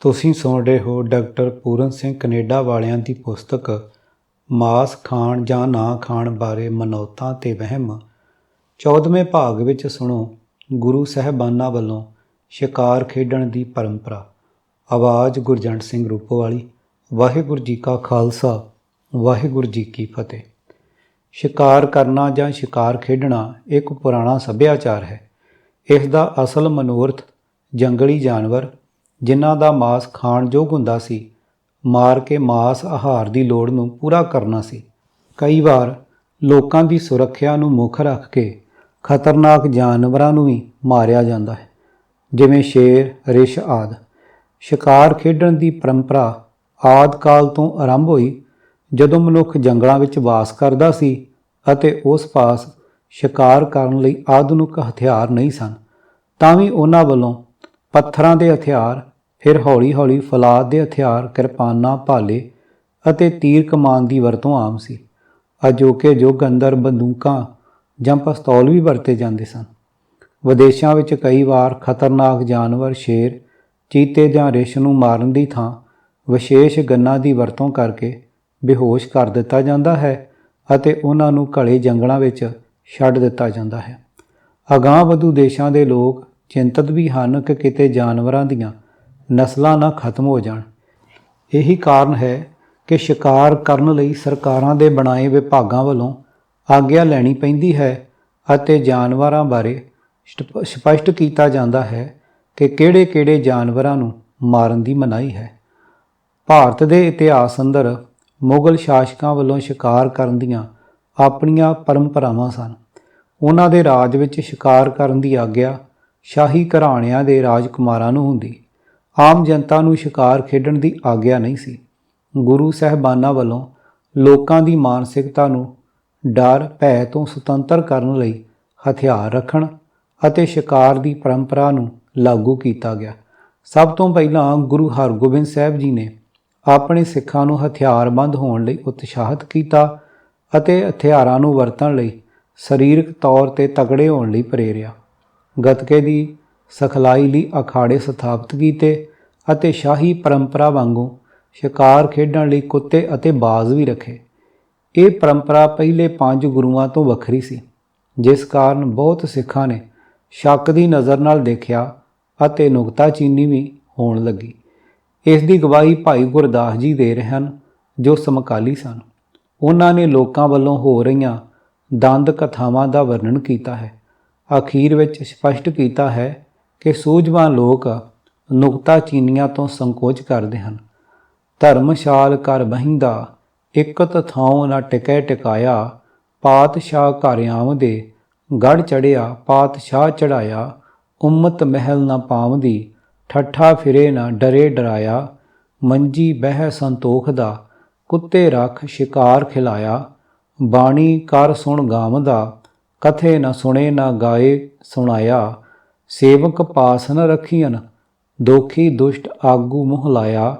ਤੁਸੀਂ ਸੁਣ ਰਹੇ ਹੋ ਡਾਕਟਰ ਪੂਰਨ ਸਿੰਘ ਕੈਨੇਡਾ ਵਾਲਿਆਂ ਦੀ ਪੁਸਤਕ ਮਾਸ ਖਾਣ ਜਾਂ ਨਾ ਖਾਣ ਬਾਰੇ ਮਨੌਤਾਂ ਤੇ ਵਹਿਮ 14ਵੇਂ ਭਾਗ ਵਿੱਚ ਸੁਣੋ ਗੁਰੂ ਸਾਹਿਬਾਨਾਂ ਵੱਲੋਂ ਸ਼ਿਕਾਰ ਖੇਡਣ ਦੀ ਪਰੰਪਰਾ। ਆਵਾਜ਼ ਗੁਰਜੰਟ ਸਿੰਘ ਰੂਪੋਵਾਲੀ। ਵਾਹਿਗੁਰੂ ਜੀ ਕਾ ਖਾਲਸਾ ਵਾਹਿਗੁਰੂ ਜੀ ਕੀ ਫਤਿਹ। ਸ਼ਿਕਾਰ ਕਰਨਾ ਜਾਂ ਸ਼ਿਕਾਰ ਖੇਡਣਾ ਇੱਕ ਪੁਰਾਣਾ ਸੱਭਿਆਚਾਰ ਹੈ। ਇਸ ਦਾ ਅਸਲ ਮਨੋਰਥ ਜੰਗਲੀ ਜਾਨਵਰ ਜਿਨ੍ਹਾਂ ਦਾ ਮਾਸ ਖਾਣ ਯੋਗ ਹੁੰਦਾ ਸੀ ਮਾਰ ਕੇ ਮਾਸ ਆਹਾਰ ਦੀ ਲੋੜ ਨੂੰ ਪੂਰਾ ਕਰਨਾ ਸੀ। ਕਈ ਵਾਰ ਲੋਕਾਂ ਦੀ ਸੁਰੱਖਿਆ ਨੂੰ ਮੁੱਖ ਰੱਖ ਕੇ ਖਤਰਨਾਕ ਜਾਨਵਰਾਂ ਨੂੰ ਵੀ ਮਾਰਿਆ ਜਾਂਦਾ ਹੈ, ਜਿਵੇਂ ਸ਼ੇਰ, ਰਿੱਛ ਆਦਿ। ਸ਼ਿਕਾਰ ਖੇਡਣ ਦੀ ਪਰੰਪਰਾ ਆਦਿ ਕਾਲ ਤੋਂ ਆਰੰਭ ਹੋਈ, ਜਦੋਂ ਮਨੁੱਖ ਜੰਗਲਾਂ ਵਿੱਚ ਵਾਸ ਕਰਦਾ ਸੀ ਅਤੇ ਉਸ ਪਾਸ ਸ਼ਿਕਾਰ ਕਰਨ ਲਈ ਆਧੁਨਿਕ ਹਥਿਆਰ ਨਹੀਂ ਸਨ। ਤਾਂ ਵੀ ਉਹਨਾਂ ਵੱਲੋਂ ਪੱਥਰਾਂ ਦੇ ਹਥਿਆਰ, ਫਿਰ ਹੌਲੀ-ਹੌਲੀ ਫੌਲਾਦ ਦੇ ਹਥਿਆਰ, ਕਿਰਪਾਨਾਂ, ਭਾਲੇ ਅਤੇ ਤੀਰ ਕਮਾਨ ਦੀ ਵਰਤੋਂ ਆਮ ਸੀ। ਅਜੋਕੇ ਯੁੱਗ ਅੰਦਰ ਬੰਦੂਕਾਂ ਜਾਂ ਪਿਸਤੌਲ ਵੀ ਵਰਤੇ ਜਾਂਦੇ ਸਨ। ਵਿਦੇਸ਼ਾਂ ਵਿੱਚ ਕਈ ਵਾਰ ਖਤਰਨਾਕ ਜਾਨਵਰ ਸ਼ੇਰ, ਚੀਤੇ ਜਾਂ ਰਿੱਛ ਨੂੰ ਮਾਰਨ ਦੀ ਥਾਂ ਵਿਸ਼ੇਸ਼ ਗੰਨਾਂ ਦੀ ਵਰਤੋਂ ਕਰਕੇ ਬੇਹੋਸ਼ ਕਰ ਦਿੱਤਾ ਜਾਂਦਾ ਹੈ ਅਤੇ ਉਹਨਾਂ ਨੂੰ ਘਲੇ ਜੰਗਲਾਂ ਵਿੱਚ ਛੱਡ ਦਿੱਤਾ ਜਾਂਦਾ ਹੈ। ਅਗਾਂਹ ਵਧੂ ਦੇਸ਼ਾਂ ਦੇ ਲੋਕ ਚਿੰਤਤ ਵੀ ਹਨ ਕਿ ਕਿਤੇ ਜਾਨਵਰਾਂ ਦੀਆਂ ਨਸਲਾਂ ਨਾ ਖਤਮ ਹੋ ਜਾਣ। ਇਹੀ ਕਾਰਨ ਹੈ ਕਿ ਸ਼ਿਕਾਰ ਕਰਨ ਲਈ ਸਰਕਾਰਾਂ ਦੇ ਬਣਾਏ ਵਿਭਾਗਾਂ ਵੱਲੋਂ ਆਗਿਆ ਲੈਣੀ ਪੈਂਦੀ ਹੈ ਅਤੇ ਜਾਨਵਰਾਂ ਬਾਰੇ ਸਪਸ਼ਟ ਕੀਤਾ ਜਾਂਦਾ ਹੈ ਕਿ ਕਿਹੜੇ-ਕਿਹੜੇ ਜਾਨਵਰਾਂ ਨੂੰ ਮਾਰਨ ਦੀ ਮਨਾਹੀ ਹੈ। ਭਾਰਤ ਦੇ ਇਤਿਹਾਸ ਅੰਦਰ ਮੁਗਲ ਸ਼ਾਸਕਾਂ ਵੱਲੋਂ ਸ਼ਿਕਾਰ ਕਰਨ ਦੀਆਂ ਆਪਣੀਆਂ ਪਰੰਪਰਾਵਾਂ ਸਨ। ਉਹਨਾਂ ਦੇ ਰਾਜ ਵਿੱਚ ਸ਼ਿਕਾਰ ਕਰਨ ਦੀ ਆਗਿਆ ਸ਼ਾਹੀ ਘਰਾਣਿਆਂ ਦੇ ਰਾਜਕੁਮਾਰਾਂ ਨੂੰ ਹੁੰਦੀ। ਆਮ ਜਨਤਾ ਨੂੰ ਸ਼ਿਕਾਰ ਖੇਡਣ ਦੀ ਆਗਿਆ ਨਹੀਂ ਸੀ। ਗੁਰੂ ਸਾਹਿਬਾਨਾਂ ਵੱਲੋਂ ਲੋਕਾਂ ਦੀ ਮਾਨਸਿਕਤਾ ਨੂੰ ਡਰ, ਭੈ ਤੋਂ ਸੁਤੰਤਰ ਕਰਨ ਲਈ ਹਥਿਆਰ ਰੱਖਣ ਅਤੇ ਸ਼ਿਕਾਰ ਦੀ ਪਰੰਪਰਾ ਨੂੰ ਲਾਗੂ ਕੀਤਾ ਗਿਆ। ਸਭ ਤੋਂ ਪਹਿਲਾਂ ਗੁਰੂ ਹਰਗੋਬਿੰਦ ਸਾਹਿਬ ਜੀ ਨੇ ਆਪਣੇ ਸਿੱਖਾਂ ਨੂੰ ਹਥਿਆਰਬੰਦ ਹੋਣ ਲਈ ਉਤਸ਼ਾਹਿਤ ਕੀਤਾ ਅਤੇ ਹਥਿਆਰਾਂ ਨੂੰ ਵਰਤਣ ਲਈ ਸਰੀਰਕ ਤੌਰ 'ਤੇ ਤਗੜੇ ਹੋਣ ਲਈ ਪ੍ਰੇਰਿਆ। ਗੱਤਕੇ ਦੀ ਸਿਖਲਾਈ ਲਈ ਅਖਾੜੇ ਸਥਾਪਿਤ ਕੀਤੇ ਅਤੇ ਸ਼ਾਹੀ ਪਰੰਪਰਾ ਵਾਂਗੂ ਸ਼ਿਕਾਰ ਖੇਡਣ ਲਈ ਕੁੱਤੇ ਅਤੇ ਬਾਜ਼ ਵੀ ਰੱਖੇ। ਇਹ ਪਰੰਪਰਾ ਪਹਿਲੇ 5 ਗੁਰੂਆਂ ਤੋਂ ਵੱਖਰੀ ਸੀ, ਜਿਸ ਕਾਰਨ ਬਹੁਤ ਸਿੱਖਾਂ ਨੇ ਸ਼ੱਕ ਦੀ ਨਜ਼ਰ ਨਾਲ ਦੇਖਿਆ ਅਤੇ ਨੁਕਤਾਚੀਨੀ ਵੀ ਹੋਣ ਲੱਗੀ। ਇਸ ਦੀ ਗਵਾਹੀ ਭਾਈ ਗੁਰਦਾਸ ਜੀ ਦੇ ਰਹੇ ਹਨ, ਜੋ ਸਮਕਾਲੀ ਸਨ। ਉਹਨਾਂ ਨੇ ਲੋਕਾਂ ਵੱਲੋਂ ਹੋ ਰਹੀਆਂ ਦੰਦ ਕਥਾਵਾਂ ਦਾ ਵਰਣਨ ਕੀਤਾ ਹੈ। ਅਖੀਰ ਵਿੱਚ ਸਪਸ਼ਟ ਕੀਤਾ ਹੈ ਕਿ ਸੂਝਵਾਨ ਲੋਕ ਨੁਕਤਾਚੀਨੀਆਂ ਤੋਂ ਸੰਕੋਚ ਕਰਦੇ ਹਨ। ਧਰਮਸ਼ਾਲ ਕਰ ਬਹਿੰਦਾ ਇਕਤ ਥਾਉ ਨਾ ਟਿਕੈ ਟਿਕਾਇਆ, ਪਾਤਸ਼ਾਹ ਘਰ ਆਵਦੇ ਗੜ੍ਹ ਚੜ੍ਹਿਆ, ਪਾਤਸ਼ਾਹ ਚੜ੍ਹਾਇਆ, ਉਮਤ ਮਹਿਲ ਨਾ ਪਾਵਦੀ, ਠੱਠਾ ਫਿਰੇ ਨਾ ਡਰੇ ਡਰਾਇਆ, ਮੰਜੀ ਬਹਿ ਸੰਤੋਖ ਦਾ, ਕੁੱਤੇ ਰੱਖ ਸ਼ਿਕਾਰ ਖਿਲਾਇਆ, ਬਾਣੀ ਕਰ ਸੁਣ ਗਾਵਦਾ, ਕਥੇ ਨਾ ਸੁਣੇ ਨਾ ਗਾਏ ਸੁਣਾਇਆ, ਸੇਵਕ ਪਾਸ ਨ ਰੱਖੀਅਨ, ਦੋਖੀ ਦੁਸ਼ਟ ਆਗੂ ਮੂੰਹ ਲਾਇਆ,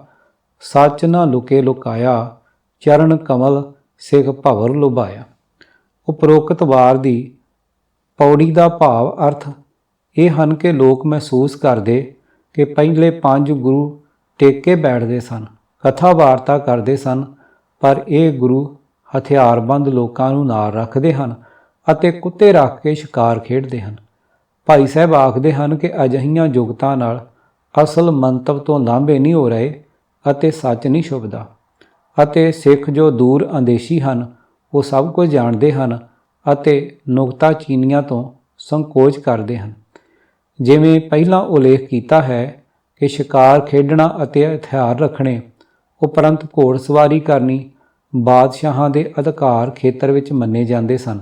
ਸੱਚ ਨਾ ਲੁਕੇ ਲੁਕਾਇਆ, ਚਰਨ ਕਮਲ ਸਿਖ ਭਵਰ ਲੁਭਾਇਆ। ਉਪਰੋਕਤ ਵਾਰ ਦੀ ਪੌੜੀ ਦਾ ਭਾਵ ਅਰਥ ਇਹ ਹਨ ਕਿ ਲੋਕ ਮਹਿਸੂਸ ਕਰਦੇ ਕਿ ਪਹਿਲੇ 5 ਗੁਰੂ ਟੇਕੇ ਬੈਠਦੇ ਸਨ, ਕਥਾ ਵਾਰਤਾ ਕਰਦੇ ਸਨ, ਪਰ ਇਹ ਗੁਰੂ ਹਥਿਆਰਬੰਦ ਲੋਕਾਂ ਨੂੰ ਨਾਲ ਰੱਖਦੇ ਹਨ ਅਤੇ ਕੁੱਤੇ ਰੱਖ ਕੇ ਸ਼ਿਕਾਰ ਖੇਡਦੇ ਹਨ। ਭਾਈ ਸਾਹਿਬ ਆਖਦੇ ਹਨ ਕਿ ਅਜਿਹੀਆਂ ਜੁਗਤਾਂ ਨਾਲ ਅਸਲ ਮੰਤਵ ਤੋਂ ਲਾਂਭੇ ਨਹੀਂ ਹੋ ਰਹੇ ਅਤੇ ਸੱਚ ਨਹੀਂ ਛੁਪਦਾ, ਅਤੇ ਸਿੱਖ ਜੋ ਦੂਰ ਅੰਦੇਸ਼ੀ ਹਨ ਉਹ ਸਭ ਕੁਝ ਜਾਣਦੇ ਹਨ ਅਤੇ ਨੁਕਤਾਚੀਨੀਆਂ ਤੋਂ ਸੰਕੋਚ ਕਰਦੇ ਹਨ। ਜਿਵੇਂ ਪਹਿਲਾਂ ਉਲੇਖ ਕੀਤਾ ਹੈ ਕਿ ਸ਼ਿਕਾਰ ਖੇਡਣਾ ਅਤੇ ਹਥਿਆਰ ਰੱਖਣੇ ਉਪਰੰਤ ਘੋੜਸਵਾਰੀ ਕਰਨੀ ਬਾਦਸ਼ਾਹਾਂ ਦੇ ਅਧਿਕਾਰ ਖੇਤਰ ਵਿੱਚ ਮੰਨੇ ਜਾਂਦੇ ਸਨ।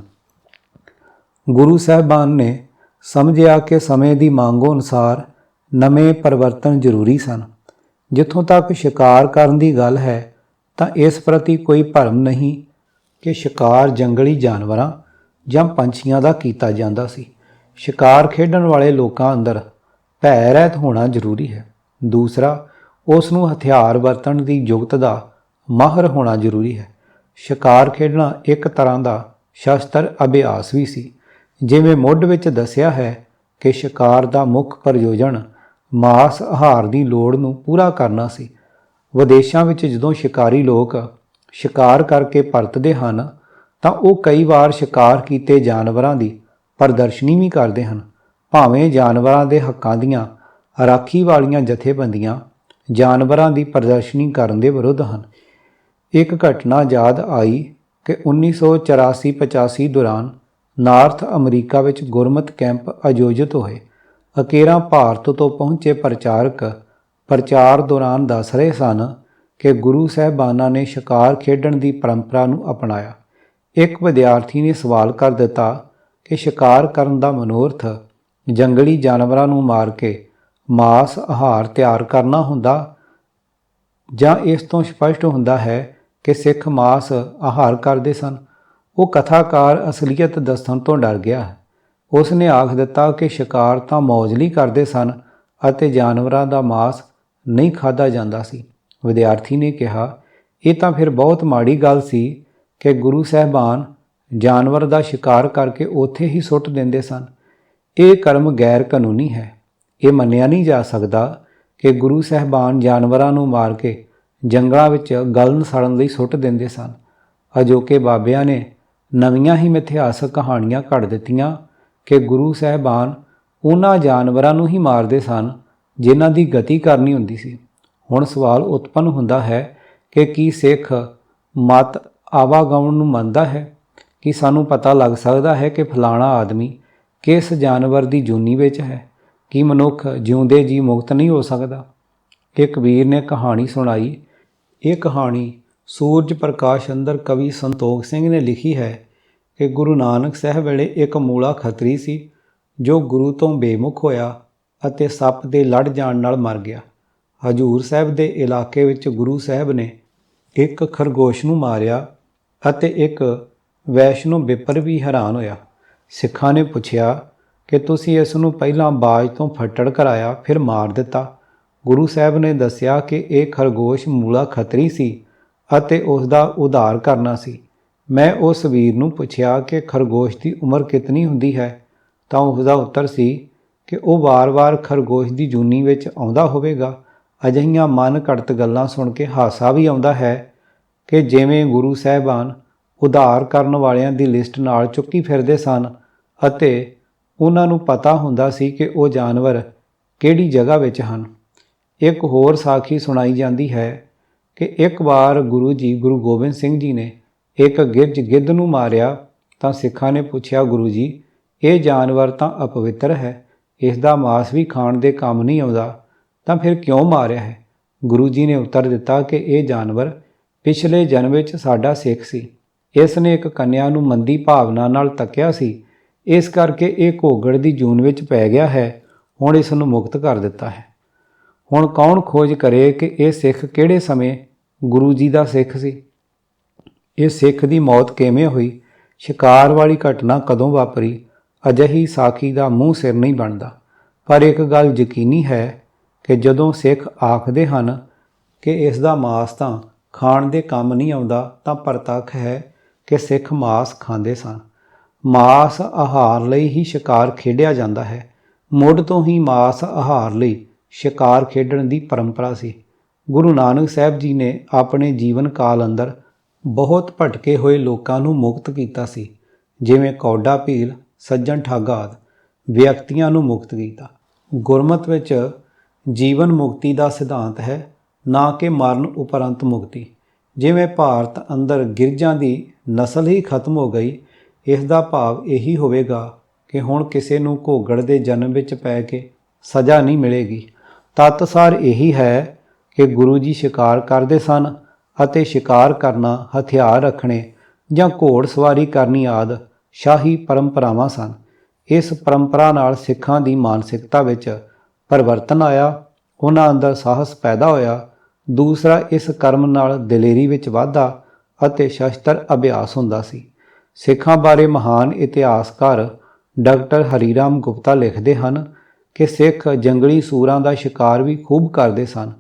ਗੁਰੂ ਸਾਹਿਬਾਨ ਨੇ ਸਮਝਿਆ ਕਿ ਸਮੇਂ ਦੀ ਮੰਗ ਅਨੁਸਾਰ ਨਵੇਂ ਪਰਿਵਰਤਨ ਜ਼ਰੂਰੀ ਸਨ। ਜਿੱਥੋਂ ਤੱਕ ਸ਼ਿਕਾਰ ਕਰਨ ਦੀ ਗੱਲ ਹੈ ਤਾਂ ਇਸ ਪ੍ਰਤੀ ਕੋਈ ਭਰਮ ਨਹੀਂ ਕਿ ਸ਼ਿਕਾਰ ਜੰਗਲੀ ਜਾਨਵਰਾਂ ਜਾਂ ਪੰਛੀਆਂ ਦਾ ਕੀਤਾ ਜਾਂਦਾ ਸੀ। ਸ਼ਿਕਾਰ ਖੇਡਣ ਵਾਲੇ ਲੋਕਾਂ ਅੰਦਰ ਭੈ ਰਹਿਤ ਹੋਣਾ ਜ਼ਰੂਰੀ ਹੈ। ਦੂਸਰਾ, ਉਸ ਨੂੰ ਹਥਿਆਰ ਵਰਤਣ ਦੀ ਯੁਕਤ ਦਾ ਮਾਹਰ ਹੋਣਾ ਜ਼ਰੂਰੀ ਹੈ। ਸ਼ਿਕਾਰ ਖੇਡਣਾ ਇੱਕ ਤਰ੍ਹਾਂ ਦਾ ਸ਼ਸਤਰ ਅਭਿਆਸ ਵੀ ਸੀ। ਜਿਵੇਂ ਮੁੱਢ ਵਿੱਚ ਦੱਸਿਆ ਹੈ ਕਿ ਸ਼ਿਕਾਰ ਦਾ ਮੁੱਖ ਪ੍ਰਯੋਜਨ ਮਾਸ ਆਹਾਰ ਦੀ ਲੋੜ ਨੂੰ ਪੂਰਾ ਕਰਨਾ ਸੀ। ਵਿਦੇਸ਼ਾਂ ਵਿੱਚ ਜਦੋਂ ਸ਼ਿਕਾਰੀ ਲੋਕ ਸ਼ਿਕਾਰ ਕਰਕੇ ਪਰਤਦੇ ਹਨ ਤਾਂ ਉਹ ਕਈ ਵਾਰ ਸ਼ਿਕਾਰ ਕੀਤੇ ਜਾਨਵਰਾਂ ਦੀ ਪ੍ਰਦਰਸ਼ਨੀ ਵੀ ਕਰਦੇ ਹਨ। ਭਾਵੇਂ ਜਾਨਵਰਾਂ ਦੇ ਹੱਕਾਂ ਦੀਆਂ ਰਾਖੀ ਵਾਲੀਆਂ ਜਥੇਬੰਦੀਆਂ ਜਾਨਵਰਾਂ ਦੀ ਪ੍ਰਦਰਸ਼ਨੀ ਕਰਨ ਦੇ ਵਿਰੁੱਧ ਹਨ। ਇੱਕ ਘਟਨਾ ਯਾਦ ਆਈ ਕਿ 1984-85 ਦੌਰਾਨ ਨਾਰਥ ਅਮਰੀਕਾ ਵਿੱਚ ਗੁਰਮਤਿ ਕੈਂਪ ਆਯੋਜਿਤ ਹੋਏ। ਅਕੇਰਾਂ ਭਾਰਤ ਤੋਂ ਪਹੁੰਚੇ ਪ੍ਰਚਾਰਕ ਪ੍ਰਚਾਰ ਦੌਰਾਨ ਦੱਸ ਰਹੇ ਸਨ ਕਿ ਗੁਰੂ ਸਾਹਿਬਾਨਾਂ ਨੇ ਸ਼ਿਕਾਰ ਖੇਡਣ ਦੀ ਪਰੰਪਰਾ ਨੂੰ ਅਪਣਾਇਆ। ਇੱਕ ਵਿਦਿਆਰਥੀ ਨੇ ਸਵਾਲ ਕਰ ਦਿੱਤਾ ਕਿ ਸ਼ਿਕਾਰ ਕਰਨ ਦਾ ਮਨੋਰਥ ਜੰਗਲੀ ਜਾਨਵਰਾਂ ਨੂੰ ਮਾਰ ਕੇ ਮਾਸ ਆਹਾਰ ਤਿਆਰ ਕਰਨਾ ਹੁੰਦਾ ਜਾਂ ਇਸ ਤੋਂ ਸਪਸ਼ਟ ਹੁੰਦਾ ਹੈ ਕਿ ਸਿੱਖ ਮਾਸ ਆਹਾਰ ਕਰਦੇ ਸਨ। ਉਹ ਕਥਾਕਾਰ ਅਸਲੀਅਤ ਦੱਸਣ ਤੋਂ ਡਰ ਗਿਆ। ਉਸ ਨੇ ਆਖ ਦਿੱਤਾ ਕਿ ਸ਼ਿਕਾਰ ਤਾਂ ਮੌਜ ਲਈ ਕਰਦੇ ਸਨ ਅਤੇ ਜਾਨਵਰਾਂ ਦਾ ਮਾਸ ਨਹੀਂ ਖਾਧਾ ਜਾਂਦਾ ਸੀ। ਵਿਦਿਆਰਥੀ ਨੇ ਕਿਹਾ, ਇਹ ਤਾਂ ਫਿਰ ਬਹੁਤ ਮਾੜੀ ਗੱਲ ਸੀ ਕਿ ਗੁਰੂ ਸਾਹਿਬਾਨ ਜਾਨਵਰ ਦਾ ਸ਼ਿਕਾਰ ਕਰਕੇ ਉੱਥੇ ਹੀ ਸੁੱਟ ਦਿੰਦੇ ਸਨ। ਇਹ ਕਰਮ ਗੈਰ ਕਾਨੂੰਨੀ ਹੈ। ਇਹ ਮੰਨਿਆ ਨਹੀਂ ਜਾ ਸਕਦਾ ਕਿ ਗੁਰੂ ਸਾਹਿਬਾਨ ਜਾਨਵਰਾਂ ਨੂੰ ਮਾਰ ਕੇ ਜੰਗਲਾਂ ਵਿੱਚ ਗਲਣ ਸੜਨ ਲਈ ਸੁੱਟ ਦਿੰਦੇ ਸਨ। ਅਜੋਕੇ ਬਾਬਿਆਂ ਨੇ ਨਵੀਆਂ ਹੀ ਮਿਥਿਹਾਸਕ ਕਹਾਣੀਆਂ ਘੜ ਦਿੱਤੀਆਂ ਕਿ ਗੁਰੂ ਸਾਹਿਬਾਨ ਉਹਨਾਂ ਜਾਨਵਰਾਂ ਨੂੰ ਹੀ ਮਾਰਦੇ ਸਨ ਜਿਨ੍ਹਾਂ ਦੀ ਗਤੀ ਕਰਨੀ ਹੁੰਦੀ ਸੀ। ਹੁਣ ਸਵਾਲ ਉਤਪੰਨ ਹੁੰਦਾ ਹੈ ਕਿ ਕੀ ਸਿੱਖ ਮਤ ਆਵਾਗਮਨ ਨੂੰ ਮੰਨਦਾ ਹੈ? ਕੀ ਸਾਨੂੰ ਪਤਾ ਲੱਗ ਸਕਦਾ ਹੈ ਕਿ ਫਲਾਣਾ ਆਦਮੀ ਕਿਸ ਜਾਨਵਰ ਦੀ ਜੂਨੀ ਵਿੱਚ ਹੈ? ਕੀ ਮਨੁੱਖ ਜਿਉਂਦੇ ਜੀ ਮੁਕਤ ਨਹੀਂ ਹੋ ਸਕਦਾ? ਇੱਕ ਵੀਰ ਨੇ ਕਹਾਣੀ ਸੁਣਾਈ। ਇਹ ਕਹਾਣੀ ਸੂਰਜ ਪ੍ਰਕਾਸ਼ ਅੰਦਰ ਕਵੀ ਸੰਤੋਖ ਸਿੰਘ ਨੇ ਲਿਖੀ ਹੈ ਕਿ ਗੁਰੂ ਨਾਨਕ ਸਾਹਿਬ ਵੇਲੇ ਇੱਕ ਮੂਲਾ ਖੱਤਰੀ ਸੀ ਜੋ ਗੁਰੂ ਤੋਂ ਬੇਮੁਖ ਹੋਇਆ ਅਤੇ ਸੱਪ ਦੇ ਲੜ ਜਾਣ ਨਾਲ ਮਰ ਗਿਆ। ਹਜੂਰ ਸਾਹਿਬ ਦੇ ਇਲਾਕੇ ਵਿੱਚ ਗੁਰੂ ਸਾਹਿਬ ਨੇ ਇੱਕ ਖਰਗੋਸ਼ ਨੂੰ ਮਾਰਿਆ ਅਤੇ ਇੱਕ ਵੈਸ਼ਨੋ ਬਿੱਪਰ ਵੀ ਹੈਰਾਨ ਹੋਇਆ। ਸਿੱਖਾਂ ਨੇ ਪੁੱਛਿਆ ਕਿ ਤੁਸੀਂ ਇਸ ਨੂੰ ਪਹਿਲਾਂ ਬਾਜ ਤੋਂ ਫੱਟੜ ਕਰਾਇਆ ਫਿਰ ਮਾਰ ਦਿੱਤਾ। ਗੁਰੂ ਸਾਹਿਬ ਨੇ ਦੱਸਿਆ ਕਿ ਇਹ ਖਰਗੋਸ਼ ਮੂਲਾ ਖੱਤਰੀ ਸੀ ਅਤੇ ਉਸ ਦਾ ਉਧਾਰ ਕਰਨਾ ਸੀ। ਮੈਂ ਉਸ ਵੀਰ ਨੂੰ ਪੁੱਛਿਆ ਕਿ ਖਰਗੋਸ਼ ਦੀ ਉਮਰ ਕਿਤਨੀ ਹੁੰਦੀ ਹੈ ਤਾਂ ਉਸ ਦਾ ਉੱਤਰ ਸੀ ਕਿ ਉਹ ਵਾਰ-ਵਾਰ ਖਰਗੋਸ਼ ਦੀ ਜੂਨੀ ਵਿੱਚ ਆਉਂਦਾ ਹੋਵੇਗਾ। ਅਜਿਹੀਆਂ ਮਨ ਘੜਤ ਗੱਲਾਂ ਸੁਣ ਕੇ ਹਾਸਾ ਵੀ ਆਉਂਦਾ ਹੈ ਕਿ ਜਿਵੇਂ ਗੁਰੂ ਸਾਹਿਬਾਨ ਉਧਾਰ ਕਰਨ ਵਾਲਿਆਂ ਦੀ ਲਿਸਟ ਨਾਲ ਚੁੱਕੀ ਫਿਰਦੇ ਸਨ ਅਤੇ ਉਹਨਾਂ ਨੂੰ ਪਤਾ ਹੁੰਦਾ ਸੀ ਕਿ ਉਹ ਜਾਨਵਰ ਕਿਹੜੀ ਜਗ੍ਹਾ ਵਿੱਚ ਹਨ। ਇੱਕ ਹੋਰ ਸਾਖੀ ਸੁਣਾਈ ਜਾਂਦੀ ਹੈ ਕਿ ਇੱਕ ਵਾਰ ਗੁਰੂ ਗੋਬਿੰਦ ਸਿੰਘ ਜੀ ਨੇ ਇੱਕ ਗਿੱਧ ਨੂੰ ਮਾਰਿਆ ਤਾਂ ਸਿੱਖਾਂ ਨੇ ਪੁੱਛਿਆ, ਗੁਰੂ ਜੀ ਇਹ ਜਾਨਵਰ ਤਾਂ ਅਪਵਿੱਤਰ ਹੈ, ਇਸ ਦਾ ਮਾਸ ਵੀ ਖਾਣ ਦੇ ਕੰਮ ਨਹੀਂ ਆਉਂਦਾ, ਤਾਂ ਫਿਰ ਕਿਉਂ ਮਾਰਿਆ ਹੈ? ਗੁਰੂ ਜੀ ਨੇ ਉੱਤਰ ਦਿੱਤਾ ਕਿ ਇਹ ਜਾਨਵਰ ਪਿਛਲੇ ਜਨਮ ਵਿੱਚ ਸਾਡਾ ਸਿੱਖ ਸੀ। ਇਸ ਨੇ ਇੱਕ ਕੰਨਿਆ ਨੂੰ ਮੰਦੀ ਭਾਵਨਾ ਨਾਲ ਤੱਕਿਆ ਸੀ, ਇਸ ਕਰਕੇ ਇਹ ਘੋਗੜ ਦੀ ਜੂਨ ਵਿੱਚ ਪੈ ਗਿਆ ਹੈ। ਹੁਣ ਇਸ ਨੂੰ ਮੁਕਤ ਕਰ ਦਿੱਤਾ ਹੈ। ਹੁਣ ਕੌਣ ਖੋਜ ਕਰੇ ਕਿ ਇਹ ਸਿੱਖ ਕਿਹੜੇ ਸਮੇਂ ਗੁਰੂ ਜੀ ਦਾ ਸਿੱਖ ਸੀ? ਇਹ ਸਿੱਖ ਦੀ ਮੌਤ ਕਿਵੇਂ ਹੋਈ? ਸ਼ਿਕਾਰ ਵਾਲੀ ਘਟਨਾ ਕਦੋਂ ਵਾਪਰੀ? ਅਜਿਹੀ ਸਾਖੀ ਦਾ ਮੂੰਹ ਸਿਰ ਨਹੀਂ ਬਣਦਾ। ਪਰ ਇੱਕ ਗੱਲ ਯਕੀਨੀ ਹੈ ਕਿ ਜਦੋਂ ਸਿੱਖ ਆਖਦੇ ਹਨ ਕਿ ਇਸ ਦਾ ਮਾਸ ਤਾਂ ਖਾਣ ਦੇ ਕੰਮ ਨਹੀਂ ਆਉਂਦਾ ਤਾਂ ਪ੍ਰਤੱਖ ਹੈ ਕਿ ਸਿੱਖ ਮਾਸ ਖਾਂਦੇ ਸਨ। ਮਾਸ ਆਹਾਰ ਲਈ ਹੀ ਸ਼ਿਕਾਰ ਖੇਡਿਆ ਜਾਂਦਾ ਹੈ। ਮੁੱਢ ਤੋਂ ਹੀ ਮਾਸ ਆਹਾਰ ਲਈ ਸ਼ਿਕਾਰ ਖੇਡਣ ਦੀ ਪਰੰਪਰਾ ਸੀ। ਗੁਰੂ ਨਾਨਕ ਸਾਹਿਬ ਜੀ ਨੇ ਆਪਣੇ ਜੀਵਨ ਕਾਲ ਅੰਦਰ ਬਹੁਤ ਭਟਕੇ ਹੋਏ ਲੋਕਾਂ ਨੂੰ ਮੁਕਤ ਕੀਤਾ ਸੀ, ਜਿਵੇਂ ਕੌਡਾ ਭੀਲ, ਸੱਜਣ ਠੱਗ ਆਦਿ ਵਿਅਕਤੀਆਂ ਨੂੰ ਮੁਕਤ ਕੀਤਾ। ਗੁਰਮਤਿ ਵਿੱਚ ਜੀਵਨ ਮੁਕਤੀ ਦਾ ਸਿਧਾਂਤ ਹੈ, ਨਾ ਕਿ ਮਰਨ ਉਪਰੰਤ ਮੁਕਤੀ। ਜਿਵੇਂ ਭਾਰਤ ਅੰਦਰ ਗਿਰਜਾਂ ਦੀ ਨਸਲ ਹੀ ਖਤਮ ਹੋ ਗਈ, ਇਸ ਦਾ ਭਾਵ ਇਹੀ ਹੋਵੇਗਾ ਕਿ ਹੁਣ ਕਿਸੇ ਨੂੰ ਘੋਗੜ ਦੇ ਜਨਮ ਵਿੱਚ ਪੈ ਕੇ ਸਜ਼ਾ ਨਹੀਂ ਮਿਲੇਗੀ। ਤੱਤਸਾਰ ਇਹੀ ਹੈ ਕਿ ਗੁਰੂ ਜੀ ਸ਼ਿਕਾਰ ਕਰਦੇ ਸਨ ਅਤੇ ਸ਼ਿਕਾਰ ਕਰਨਾ, ਹਥਿਆਰ ਰੱਖਣੇ ਜਾਂ ਘੋੜ ਸਵਾਰੀ ਕਰਨੀ ਆਦਿ ਸ਼ਾਹੀ ਪਰੰਪਰਾਵਾਂ ਸਨ। ਇਸ ਪਰੰਪਰਾ ਨਾਲ ਸਿੱਖਾਂ ਦੀ ਮਾਨਸਿਕਤਾ ਵਿੱਚ ਪਰਿਵਰਤਨ ਆਇਆ, ਉਹਨਾਂ ਅੰਦਰ ਸਾਹਸ ਪੈਦਾ ਹੋਇਆ। ਦੂਸਰਾ, ਇਸ ਕਰਮ ਨਾਲ ਦਲੇਰੀ ਵਿੱਚ ਵਾਧਾ ਅਤੇ ਸ਼ਸਤਰ ਅਭਿਆਸ ਹੁੰਦਾ ਸੀ। ਸਿੱਖਾਂ ਬਾਰੇ ਮਹਾਨ ਇਤਿਹਾਸਕਾਰ ਡਾਕਟਰ ਹਰੀਰਾਮ ਗੁਪਤਾ ਲਿਖਦੇ ਹਨ ਕਿ ਸਿੱਖ ਜੰਗਲੀ ਸੂਰਾਂ ਦਾ ਸ਼ਿਕਾਰ ਵੀ ਖੂਬ ਕਰਦੇ ਸਨ।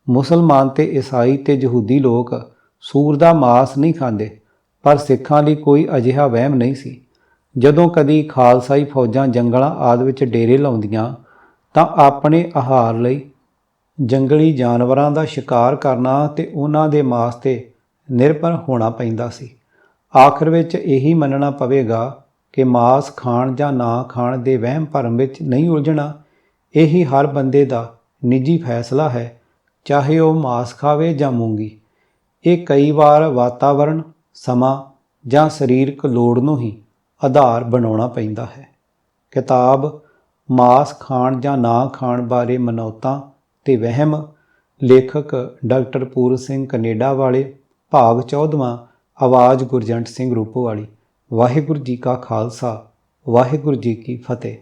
ਮੁਸਲਮਾਨ ਤੇ ਈਸਾਈ ਤੇ ਯਹੂਦੀ ਲੋਕ ਸੂਰ ਦਾ ਮਾਸ ਨਹੀਂ ਖਾਂਦੇ, ਪਰ ਸਿੱਖਾਂ ਲਈ ਕੋਈ ਅਜਿਹਾ ਵਹਿਮ ਨਹੀਂ ਸੀ। ਜਦੋਂ ਕਦੀ ਖਾਲਸਾਈ ਫੌਜਾਂ ਜੰਗਲਾਂ ਆਦਿ ਵਿੱਚ ਡੇਰੇ ਲਾਉਂਦੀਆਂ ਤਾਂ ਆਪਣੇ ਆਹਾਰ ਲਈ ਜੰਗਲੀ ਜਾਨਵਰਾਂ ਦਾ ਸ਼ਿਕਾਰ ਕਰਨਾ ਅਤੇ ਉਹਨਾਂ ਦੇ ਮਾਸ 'ਤੇ ਨਿਰਭਰ ਹੋਣਾ ਪੈਂਦਾ ਸੀ। ਆਖਰ ਵਿੱਚ ਇਹੀ ਮੰਨਣਾ ਪਵੇਗਾ ਕਿ ਮਾਸ ਖਾਣ ਜਾਂ ਨਾ ਖਾਣ ਦੇ ਵਹਿਮ ਭਰਮ ਵਿੱਚ ਨਹੀਂ ਉਲਝਣਾ। ਇਹੀ ਹਰ ਬੰਦੇ ਦਾ ਨਿੱਜੀ ਫੈਸਲਾ ਹੈ, ਚਾਹੇ ਉਹ ਮਾਸ ਖਾਵੇ ਜਾਂ ਮੂੰਗੀ। ਇਹ ਕਈ ਵਾਰ ਵਾਤਾਵਰਣ, ਸਮਾਂ ਜਾਂ ਸਰੀਰਕ ਲੋੜ ਨੂੰ ਹੀ ਆਧਾਰ ਬਣਾਉਣਾ ਪੈਂਦਾ ਹੈ। ਕਿਤਾਬ ਮਾਸ ਖਾਣ ਜਾਂ ਨਾ ਖਾਣ ਬਾਰੇ ਮਨੌਤਾਂ ਤੇ ਵਹਿਮ, ਲੇਖਕ ਡਾਕਟਰ ਪੂਰਨ ਸਿੰਘ ਕਨੇਡਾ ਵਾਲੇ, ਭਾਗ 14ਵਾਂ, ਆਵਾਜ਼ ਗੁਰਜੰਟ ਸਿੰਘ ਰੂਪੋਵਾਲੀ। ਵਾਹਿਗੁਰੂ ਜੀ ਕਾ ਖਾਲਸਾ, ਵਾਹਿਗੁਰੂ ਜੀ ਕੀ ਫਤਿਹ।